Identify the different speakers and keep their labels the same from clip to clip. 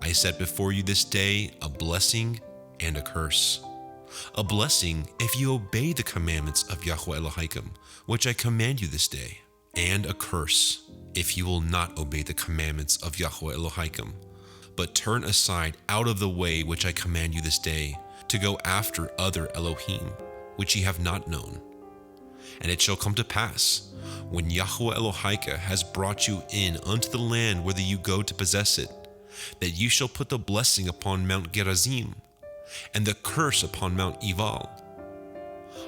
Speaker 1: I set before you this day a blessing and a curse. A blessing if you obey the commandments of Yahweh Elohaikim, which I command you this day, and a curse if you will not obey the commandments of Yahweh Elohaikim, but turn aside out of the way which I command you this day, to go after other Elohim, which ye have not known. And it shall come to pass, when Yahweh Elohaikim has brought you in unto the land whither you go to possess it, that you shall put the blessing upon Mount Gerizim, and the curse upon Mount Ebal.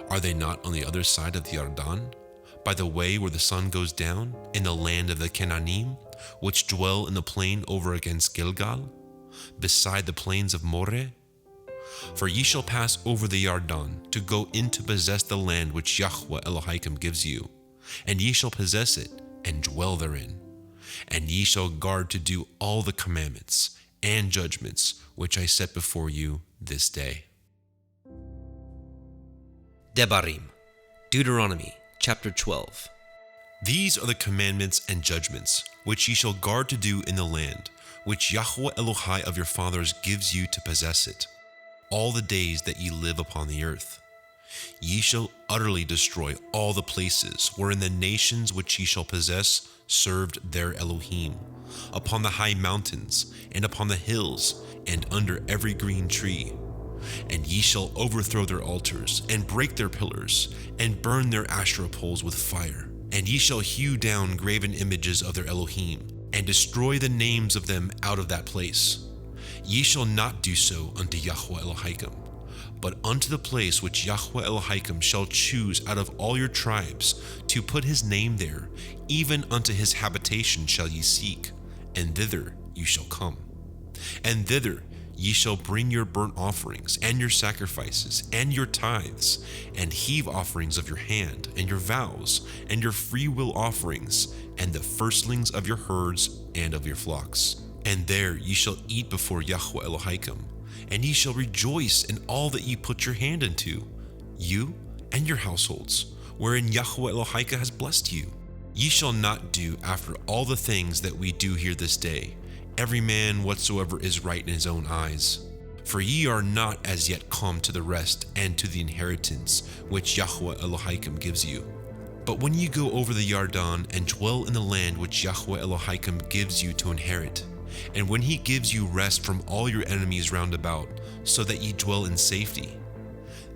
Speaker 1: Are they not on the other side of the Yarden, by the way where the sun goes down, in the land of the Canaanim, which dwell in the plain over against Gilgal, beside the plains of Moreh? For ye shall pass over the Yarden, to go in to possess the land which Yahweh Elohaikim gives you, and ye shall possess it, and dwell therein. And ye shall guard to do all the commandments and judgments which I set before you this day.
Speaker 2: Debarim, Deuteronomy, chapter 12.
Speaker 1: These are the commandments and judgments which ye shall guard to do in the land which Yahweh Elohai of your fathers gives you to possess it, all the days that ye live upon the earth. Ye shall utterly destroy all the places wherein the nations which ye shall possess served their Elohim, upon the high mountains, and upon the hills, and under every green tree. And ye shall overthrow their altars, and break their pillars, and burn their Asherah poles with fire. And ye shall hew down graven images of their Elohim, and destroy the names of them out of that place. Ye shall not do so unto Yahweh Elohaikim, but unto the place which Yahweh Elohaikim shall choose out of all your tribes, to put his name there, even unto his habitation shall ye seek, and thither you shall come. And thither ye shall bring your burnt offerings, and your sacrifices, and your tithes, and heave offerings of your hand, and your vows, and your freewill offerings, and the firstlings of your herds and of your flocks. And there ye shall eat before Yahweh Elohaikim, and ye shall rejoice in all that ye put your hand into, you and your households, wherein Yahweh Elohaikim has blessed you. Ye shall not do after all the things that we do here this day, every man whatsoever is right in his own eyes. For ye are not as yet come to the rest and to the inheritance which Yahweh Elohaikim gives you. But when ye go over the Yarden and dwell in the land which Yahweh Elohaikim gives you to inherit, and when he gives you rest from all your enemies round about, so that ye dwell in safety,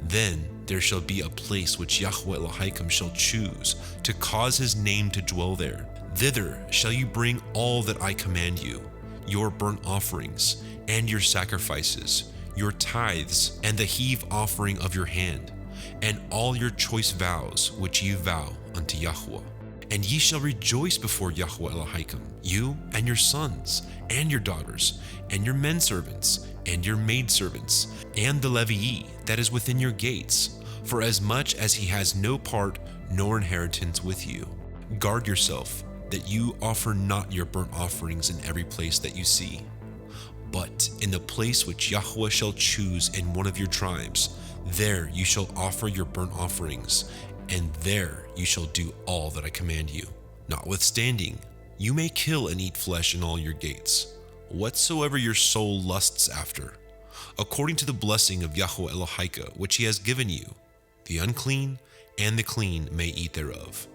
Speaker 1: then there shall be a place which Yahweh Elohaikim shall choose, to cause his name to dwell there. Thither shall you bring all that I command you, your burnt offerings, and your sacrifices, your tithes, and the heave offering of your hand, and all your choice vows which ye vow unto Yahweh. And ye shall rejoice before Yahweh Elohaikim, you and your sons, and your daughters, and your menservants, and your maidservants, and the Levii that is within your gates, for as much as he has no part nor inheritance with you. Guard yourself, that you offer not your burnt offerings in every place that you see, but in the place which Yahweh shall choose in one of your tribes, there you shall offer your burnt offerings, and there you shall do all that I command you. Notwithstanding, you may kill and eat flesh in all your gates, whatsoever your soul lusts after, according to the blessing of Yahweh Elohaikim which he has given you. The unclean and the clean may eat thereof,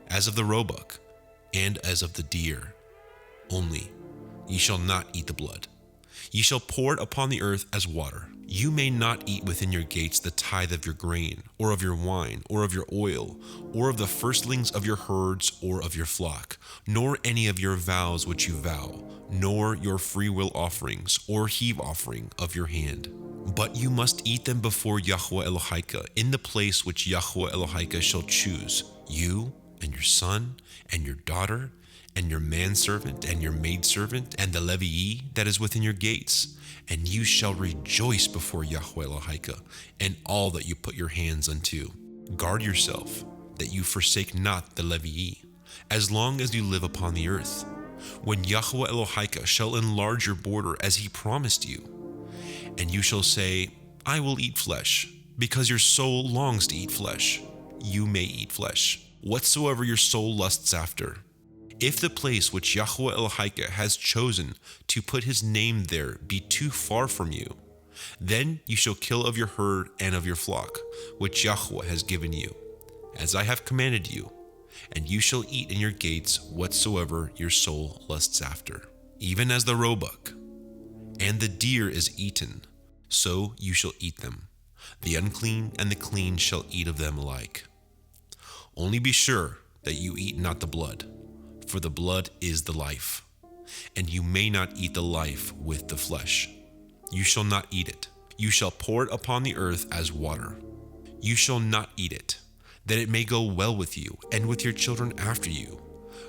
Speaker 1: as of the roebuck, and as of the deer. Only ye shall not eat the blood. Ye shall pour it upon the earth as water. You may not eat within your gates the tithe of your grain, or of your wine, or of your oil, or of the firstlings of your herds, or of your flock, nor any of your vows which you vow, nor your freewill offerings, or heave offering of your hand. But you must eat them before Yahweh Elohaikim, in the place which Yahweh Elohaikim shall choose, you and your son, and your daughter, and your manservant, and your maidservant, and the Levii that is within your gates. And you shall rejoice before Yahweh Elohaikim, and all that you put your hands unto. Guard yourself, that you forsake not the Levii, as long as you live upon the earth, when Yahweh Elohaikim shall enlarge your border as he promised you. And you shall say, I will eat flesh, because your soul longs to eat flesh. You may eat flesh, whatsoever your soul lusts after. If the place which Yahweh Elohika has chosen to put his name there be too far from you, then you shall kill of your herd and of your flock, which Yahweh has given you, as I have commanded you, and you shall eat in your gates whatsoever your soul lusts after. Even as the roebuck and the deer is eaten, so you shall eat them. The unclean and the clean shall eat of them alike. Only be sure that you eat not the blood, for the blood is the life, and you may not eat the life with the flesh. You shall not eat it. You shall pour it upon the earth as water. You shall not eat it, that it may go well with you and with your children after you,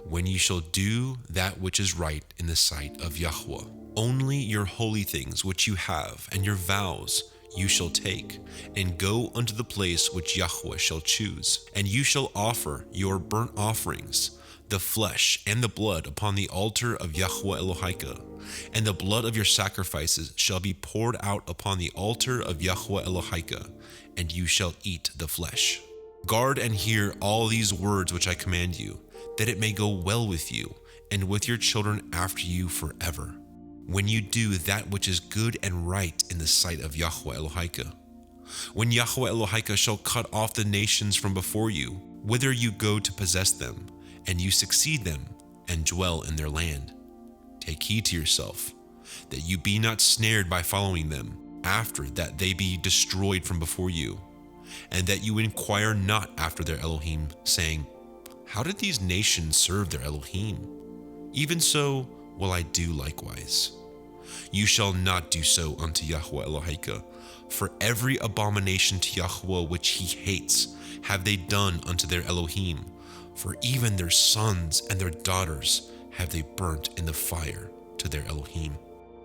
Speaker 1: when you shall do that which is right in the sight of Yahweh. Only your holy things which you have and your vows you shall take, and go unto the place which Yahweh shall choose. And you shall offer your burnt offerings, the flesh and the blood upon the altar of Yahweh Elohika, and the blood of your sacrifices shall be poured out upon the altar of Yahweh Elohika, and you shall eat the flesh. Guard and hear all these words which I command you, that it may go well with you, and with your children after you forever, when you do that which is good and right in the sight of Yahweh Elohika. When Yahweh Elohika shall cut off the nations from before you, whither you go to possess them, and you succeed them, and dwell in their land. Take heed to yourself, that you be not snared by following them, after that they be destroyed from before you, and that you inquire not after their Elohim, saying, how did these nations serve their Elohim? Even so will I do likewise. You shall not do so unto Yahweh Elohika, for every abomination to Yahweh which he hates have they done unto their Elohim, for even their sons and their daughters have they burnt in the fire to their Elohim.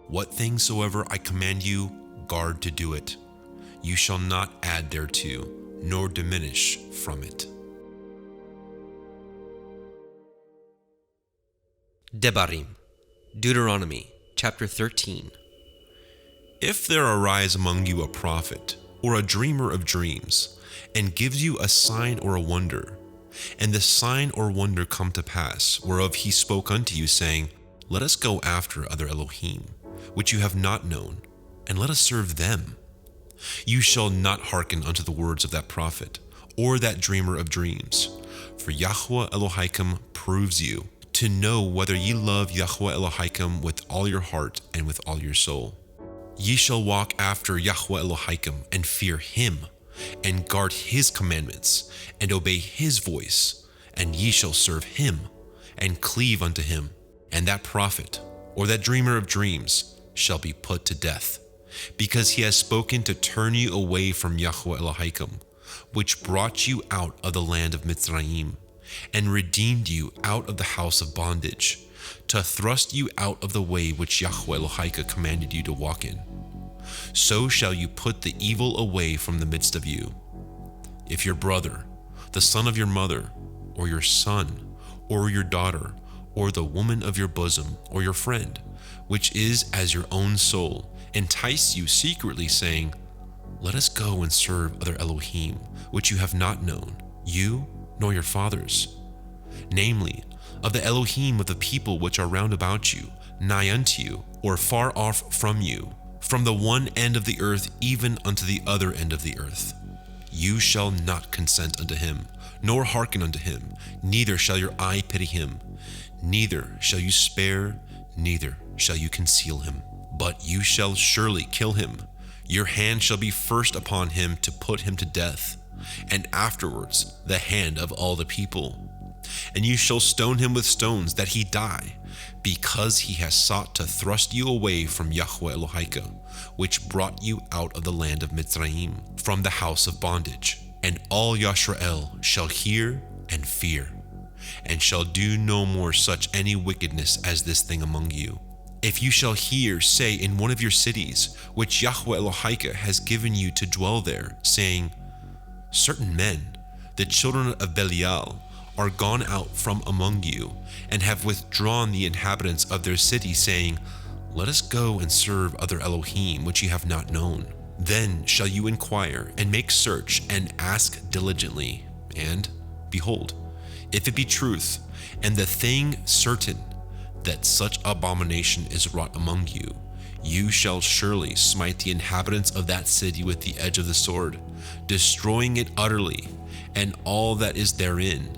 Speaker 1: What things soever I command you, guard to do it. You shall not add thereto, nor diminish from it.
Speaker 2: Debarim, Deuteronomy chapter 13.
Speaker 1: If there arise among you a prophet or a dreamer of dreams, and gives you a sign or a wonder, and the sign or wonder come to pass, whereof he spoke unto you, saying, let us go after other Elohim, which you have not known, and let us serve them. You shall not hearken unto the words of that prophet, or that dreamer of dreams, for Yahweh Elohim proves you, to know whether ye love Yahweh Elohim with all your heart and with all your soul. Ye shall walk after Yahweh Elohim, and fear him, and guard his commandments, and obey his voice, and ye shall serve him, and cleave unto him. And that prophet, or that dreamer of dreams, shall be put to death, because he has spoken to turn you away from Yahweh Elohim, which brought you out of the land of Mitzrayim, and redeemed you out of the house of bondage, to thrust you out of the way which Yahweh Elohika commanded you to walk in. So shall you put the evil away from the midst of you. If your brother, the son of your mother, or your son, or your daughter, or the woman of your bosom, or your friend, which is as your own soul, entice you secretly, saying, let us go and serve other Elohim, which you have not known, you nor your fathers, namely, of the Elohim of the people which are round about you, nigh unto you, or far off from you, from the one end of the earth even unto the other end of the earth. You shall not consent unto him, nor hearken unto him, neither shall your eye pity him, neither shall you spare, neither shall you conceal him. But you shall surely kill him. Your hand shall be first upon him to put him to death, and afterwards the hand of all the people. And you shall stone him with stones that he die, because he has sought to thrust you away from Yahweh Elohika, which brought you out of the land of Mitzrayim, from the house of bondage. And all Yisrael shall hear and fear, and shall do no more such any wickedness as this thing among you. If you shall hear say in one of your cities, which Yahweh Elohika has given you to dwell there, saying, certain men, the children of Belial, are gone out from among you, and have withdrawn the inhabitants of their city, saying, let us go and serve other Elohim which ye have not known. Then shall you inquire, and make search, and ask diligently, and, behold, If it be truth, and the thing certain, that such abomination is wrought among you, you shall surely smite the inhabitants of that city with the edge of the sword, destroying it utterly, and all that is therein,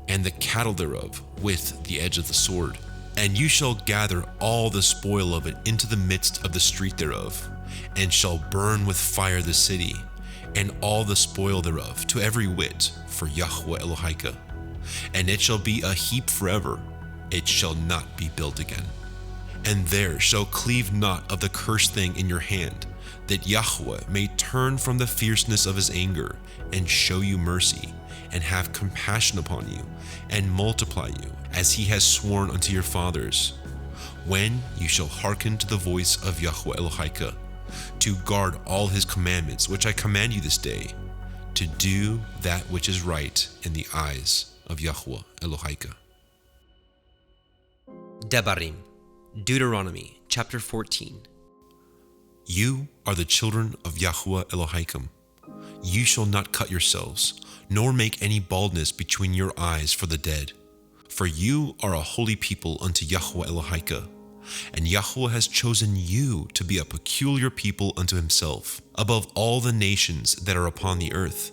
Speaker 1: and the cattle thereof with the edge of the sword. And you shall gather all the spoil of it into the midst of the street thereof, and shall burn with fire the city, and all the spoil thereof to every whit for Yahweh Elohika. And it shall be a heap forever, it shall not be built again. And there shall cleave not of the cursed thing in your hand, that Yahweh may turn from the fierceness of his anger, and show you mercy, and have compassion upon you, and multiply you, as he has sworn unto your fathers, when you shall hearken to the voice of Yahweh Elohika, to guard all his commandments which I command you this day, to do that which is right in the eyes of Yahweh Elohika.
Speaker 2: Debarim, Deuteronomy chapter 14.
Speaker 1: You are the children of Yahweh Elohim. You shall not cut yourselves, nor make any baldness between your eyes for the dead. For you are a holy people unto Yahweh Elohika, and Yahweh has chosen you to be a peculiar people unto himself, above all the nations that are upon the earth.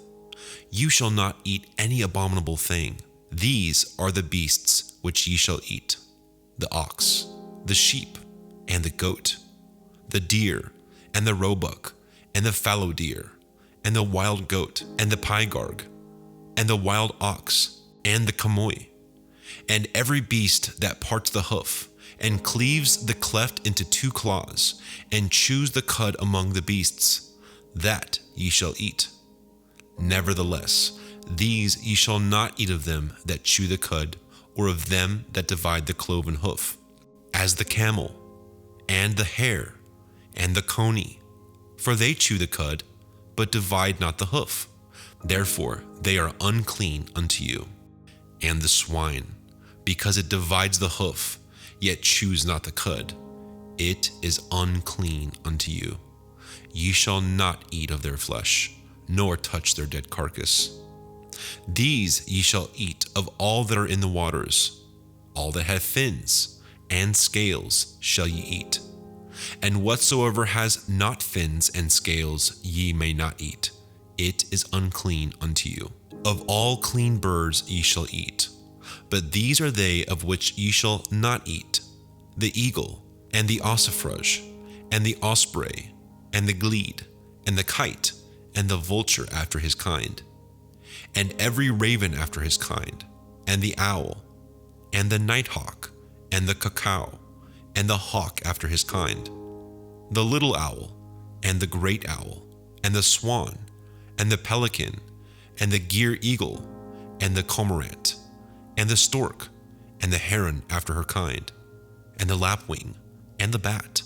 Speaker 1: You shall not eat any abominable thing. These are the beasts which ye shall eat: the ox, the sheep, and the goat, the deer, and the roebuck, and the fallow deer, and the wild goat, and the pygarg, and the wild ox, and the chamois, and every beast that parts the hoof, and cleaves the cleft into two claws, and chews the cud among the beasts, that ye shall eat. Nevertheless, these ye shall not eat of them that chew the cud, or of them that divide the cloven hoof, as the camel, and the hare, and the coney, for they chew the cud, but divide not the hoof, therefore they are unclean unto you. And the swine, because it divides the hoof, yet chews not the cud, it is unclean unto you. Ye shall not eat of their flesh, nor touch their dead carcass. These ye shall eat of all that are in the waters, all that have fins and scales shall ye eat. And whatsoever has not fins and scales ye may not eat, it is unclean unto you. Of all clean birds ye shall eat, but these are they of which ye shall not eat: the eagle, and the ossifrage, and the osprey, and the glede, and the kite, and the vulture after his kind, and every raven after his kind, and the owl, and the nighthawk, and the cuckoo, and the hawk after his kind, the little owl, and the great owl, and the swan, and the pelican, and the gyre eagle, and the cormorant, and the stork, and the heron after her kind, and the lapwing, and the bat.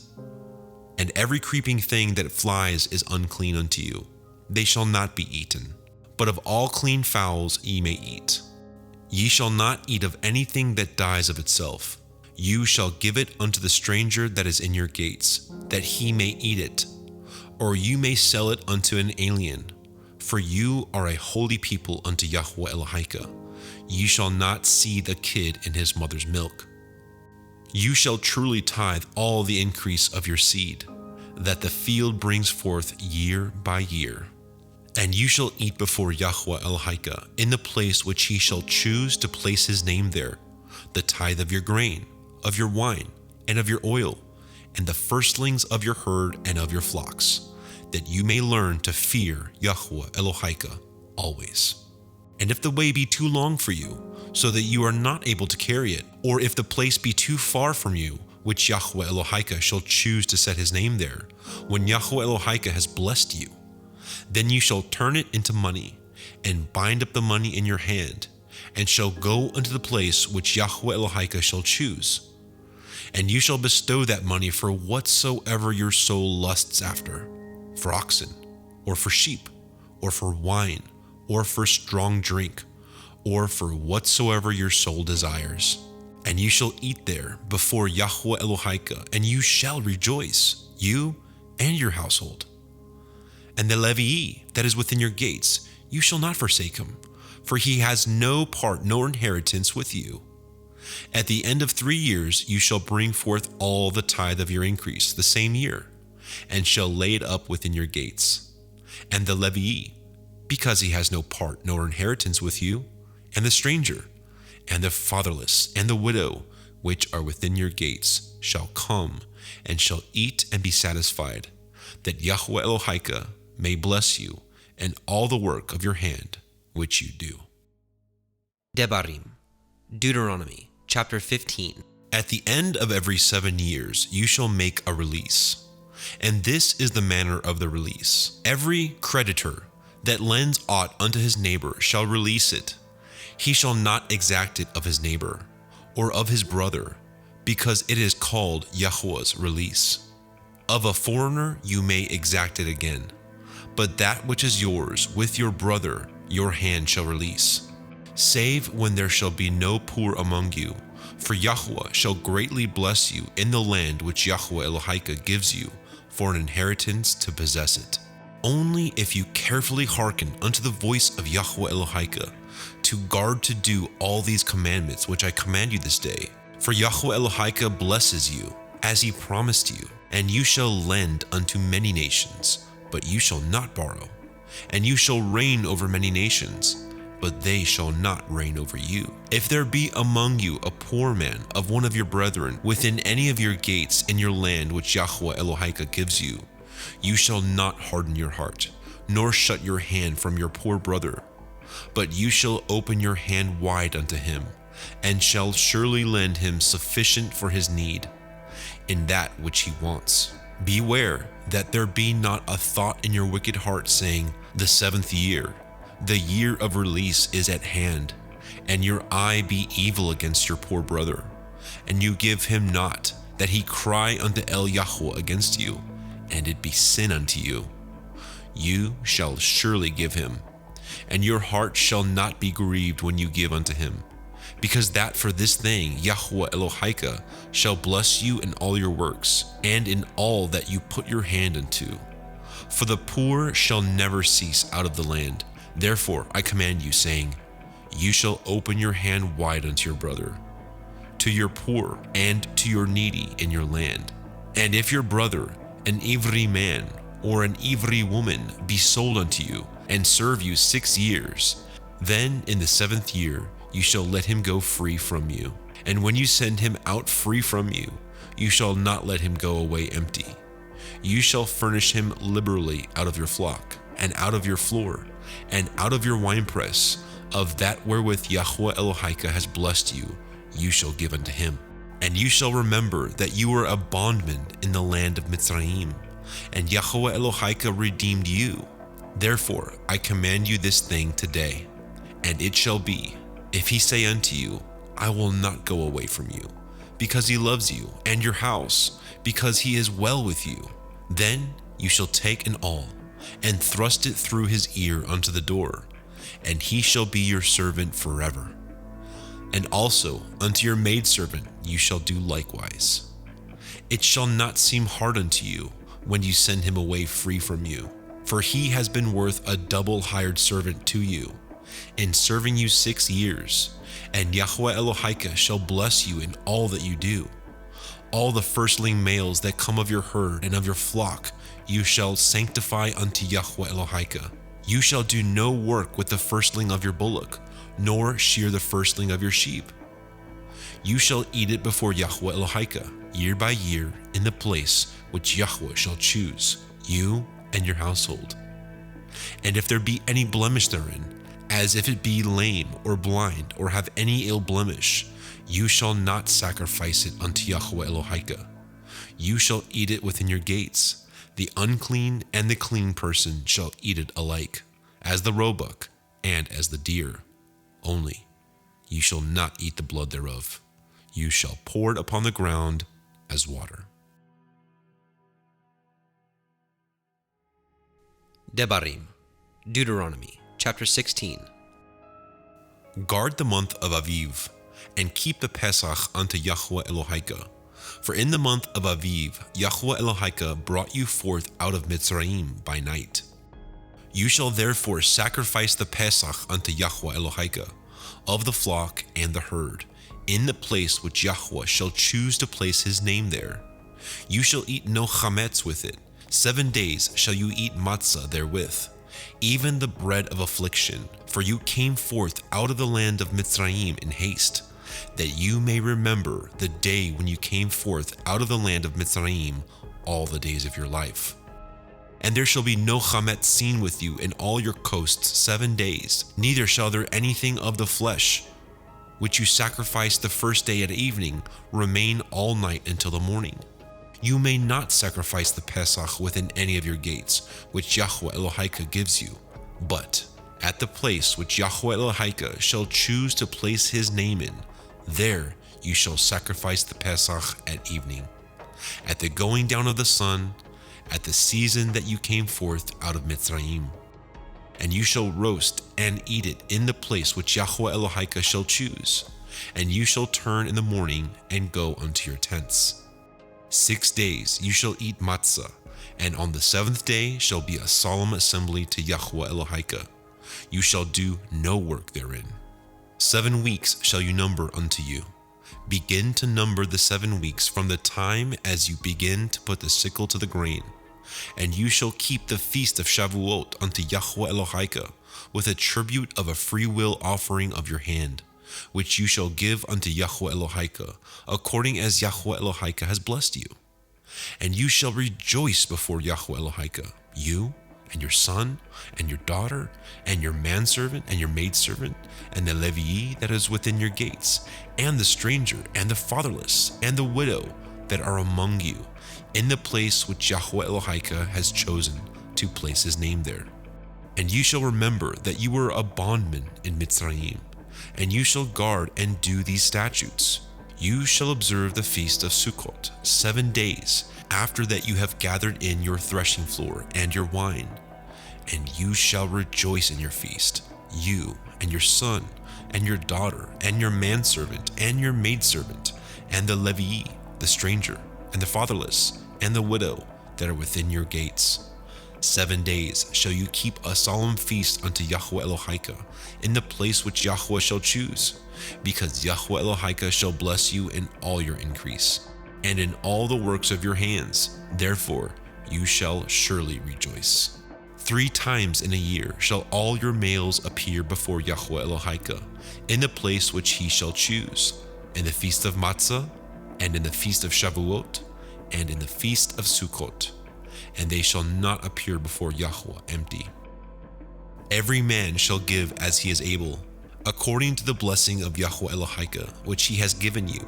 Speaker 1: And every creeping thing that flies is unclean unto you, they shall not be eaten. But of all clean fowls ye may eat. Ye shall not eat of anything that dies of itself. You shall give it unto the stranger that is in your gates, that he may eat it, or you may sell it unto an alien. For you are a holy people unto Yahweh Elohika. You shall not seethe a kid in his mother's milk. You shall truly tithe all the increase of your seed, that the field brings forth year by year. And you shall eat before Yahweh Elohika in the place which he shall choose to place his name there, the tithe of your grain, of your wine, and of your oil, and the firstlings of your herd and of your flocks, that you may learn to fear Yahweh Elohika always. And if the way be too long for you, so that you are not able to carry it, or if the place be too far from you, which Yahweh Elohika shall choose to set his name there, when Yahweh Elohika has blessed you, then you shall turn it into money, and bind up the money in your hand, and shall go unto the place which Yahweh Elohika shall choose. And you shall bestow that money for whatsoever your soul lusts after, for oxen, or for sheep, or for wine, or for strong drink, or for whatsoever your soul desires. And you shall eat there before Yahweh Elohika, and you shall rejoice, you and your household. And the Levii that is within your gates, you shall not forsake him, for he has no part nor inheritance with you. At the end of 3 years you shall bring forth all the tithe of your increase the same year, and shall lay it up within your gates. And the Levii, because he has no part nor inheritance with you, and the stranger, and the fatherless, and the widow, which are within your gates, shall come, and shall eat and be satisfied, that Yahweh Elohika may bless you and all the work of your hand which you do.
Speaker 2: Debarim, Deuteronomy, chapter 15.
Speaker 1: At the end of every 7 years you shall make a release, and this is the manner of the release. Every creditor that lends aught unto his neighbor shall release it. He shall not exact it of his neighbor, or of his brother, because it is called Yahweh's release. Of a foreigner you may exact it again, but that which is yours with your brother your hand shall release, save when there shall be no poor among you, for Yahweh shall greatly bless you in the land which Yahweh Elohika gives you for an inheritance to possess it. Only if you carefully hearken unto the voice of Yahweh Elohika, to guard to do all these commandments which I command you this day. For Yahweh Elohika blesses you, as he promised you, and you shall lend unto many nations, but you shall not borrow. And you shall reign over many nations, but they shall not reign over you. If there be among you a poor man of one of your brethren within any of your gates in your land which Yahweh Elohika gives you, you shall not harden your heart, nor shut your hand from your poor brother, but you shall open your hand wide unto him, and shall surely lend him sufficient for his need, in that which he wants. Beware that there be not a thought in your wicked heart saying, the 7th year, the year of release is at hand, and your eye be evil against your poor brother, and you give him not, that he cry unto El Yahweh against you, and it be sin unto you. You shall surely give him, and your heart shall not be grieved when you give unto him, because that for this thing Yahweh Elohika shall bless you in all your works, and in all that you put your hand unto. For the poor shall never cease out of the land. Therefore I command you, saying, you shall open your hand wide unto your brother, to your poor and to your needy in your land. And if your brother, an Ivri man or an Ivri woman, be sold unto you, and serve you 6 years, then in the 7th year you shall let him go free from you. And when you send him out free from you, you shall not let him go away empty. You shall furnish him liberally out of your flock, and out of your floor, and out of your winepress, of that wherewith Yahweh Elohika has blessed you, you shall give unto him. And you shall remember that you were a bondman in the land of Mitzrayim, and Yahweh Elohika redeemed you. Therefore I command you this thing today. And it shall be, if he say unto you, I will not go away from you, because he loves you, and your house, because he is well with you, then you shall take an awl, and thrust it through his ear unto the door, and he shall be your servant forever. And also unto your maidservant you shall do likewise. It shall not seem hard unto you when you send him away free from you, for he has been worth a double hired servant to you, in serving you 6 years, and Yahweh Elohika shall bless you in all that you do. All the firstling males that come of your herd and of your flock you shall sanctify unto Yahweh Elohika. You shall do no work with the firstling of your bullock, nor shear the firstling of your sheep. You shall eat it before Yahweh Elohika, year by year, in the place which Yahweh shall choose, you and your household. And if there be any blemish therein, as if it be lame or blind or have any ill blemish, you shall not sacrifice it unto Yahweh Elohika. You shall eat it within your gates. The unclean and the clean person shall eat it alike, as the roebuck and as the deer. Only you shall not eat the blood thereof. You shall pour it upon the ground as water.
Speaker 2: Debarim, Deuteronomy, chapter 16.
Speaker 1: Guard the month of Aviv, and keep the Pesach unto Yahweh Elohika. For in the month of Aviv, Yahweh Elohika brought you forth out of Mitzrayim by night. You shall therefore sacrifice the Pesach unto Yahweh Elohika, of the flock and the herd, in the place which Yahweh shall choose to place his name there. You shall eat no chametz with it. 7 days shall you eat matzah therewith, even the bread of affliction, for you came forth out of the land of Mitzrayim in haste, that you may remember the day when you came forth out of the land of Mitzrayim all the days of your life. And there shall be no chametz seen with you in all your coasts 7 days, neither shall there anything of the flesh, which you sacrifice the first day at evening, remain all night until the morning. You may not sacrifice the Pesach within any of your gates, which Yahweh Elohika gives you, but at the place which Yahweh Elohika shall choose to place his name in, there you shall sacrifice the Pesach at evening, at the going down of the sun, at the season that you came forth out of Mitzrayim. And you shall roast and eat it in the place which Yahweh Elohika shall choose, and you shall turn in the morning and go unto your tents. 6 days you shall eat matzah, and on the 7th day shall be a solemn assembly to Yahweh Elohika. You shall do no work therein. 7 weeks shall you number unto you. Begin to number the 7 weeks from the time as you begin to put the sickle to the grain. And you shall keep the feast of Shavuot unto Yahweh Elohika, with a tribute of a freewill offering of your hand, which you shall give unto Yahweh Elohika, according as Yahweh Elohika has blessed you. And you shall rejoice before Yahweh Elohika, you and your son and your daughter and your manservant and your maidservant and the Levi that is within your gates, and the stranger and the fatherless and the widow that are among you, in the place which Yahweh Elohika has chosen to place his name there. And you shall remember that you were a bondman in Mitzrayim, and you shall guard and do these statutes. You shall observe the feast of Sukkot 7 days after that you have gathered in your threshing floor and your wine. And you shall rejoice in your feast, you and your son and your daughter and your manservant and your maidservant and the Levi, the stranger, and the fatherless, and the widow that are within your gates. 7 days shall you keep a solemn feast unto Yahweh Elohika, in the place which Yahweh shall choose, because Yahweh Elohika shall bless you in all your increase, and in all the works of your hands. Therefore you shall surely rejoice. 3 times in a year shall all your males appear before Yahweh Elohika, in the place which he shall choose, in the feast of Matzah, and in the feast of Shavuot, and in the feast of Sukkot, and they shall not appear before Yahweh empty. Every man shall give as he is able, according to the blessing of Yahweh Elohika, which he has given you,